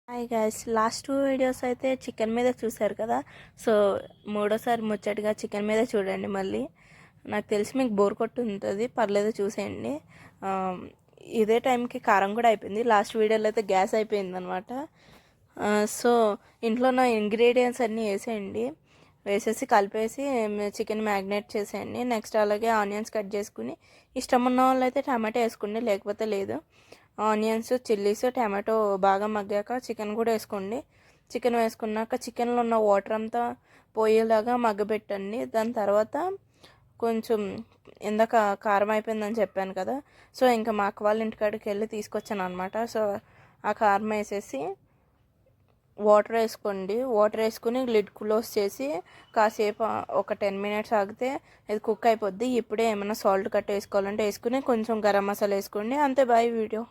Hi guys, last 2 videos అయితే chicken మీద చూశారు కదా. సో మూడోసారి ముచ్చటగా చికెన్ మీద చూడండి. మళ్ళీ నాకు తెలిసి మీకు బోర్ కొట్టు ఉంటుంది, పర్లేదు చూసేయండి. ఆ, ఇదే టైంకి కారం కూడా అయిపోయింది. లాస్ట్ వీడియోలో అయితే గ్యాస్ అయిపోయింది అనమాట. సో ఇంట్లో ఉన్న ఇంగ్రీడియంట్స్ అన్నీ వేసేయండి. వేసేసి కలిపేసి చికెన్ మ్యాగ్నేట్ చేసేయండి. నెక్స్ట్ అలాగే ఆనియన్స్ కట్ చేసుకుని, ఇష్టం ఉన్న వాళ్ళు అయితే టమాటో వేసుకోండి, లేకపోతే లేదు. ఆనియన్స్, చిల్లీస్, టమాటో బాగా మగ్గాక చికెన్ కూడా వేసుకోండి. చికెన్ వేసుకున్నాక చికెన్లో ఉన్న వాటర్ అంతా పోయేలాగా మగ్గబెట్టండి. దాని తర్వాత కొంచెం ఇందాక కారం అయిపోయిందని చెప్పాను కదా, సో ఇంకా మా అక్క వాళ్ళ ఇంటికాడికి వెళ్ళి తీసుకొచ్చాను అనమాట. సో ఆ కారం వేసేసి వాటర్ వేసుకోండి. వాటర్ వేసుకుని లిడ్ క్లోజ్ చేసి కాసేపు ఒక 10 మినిట్స్ ఆగితే ఇది కుక్ అయిపోద్ది. ఇప్పుడే ఏమైనా సాల్ట్ కట్ వేసుకోవాలంటే వేసుకుని కొంచెం గరం మసాలా వేసుకోండి. అంతే, బాయ్ వీడియో.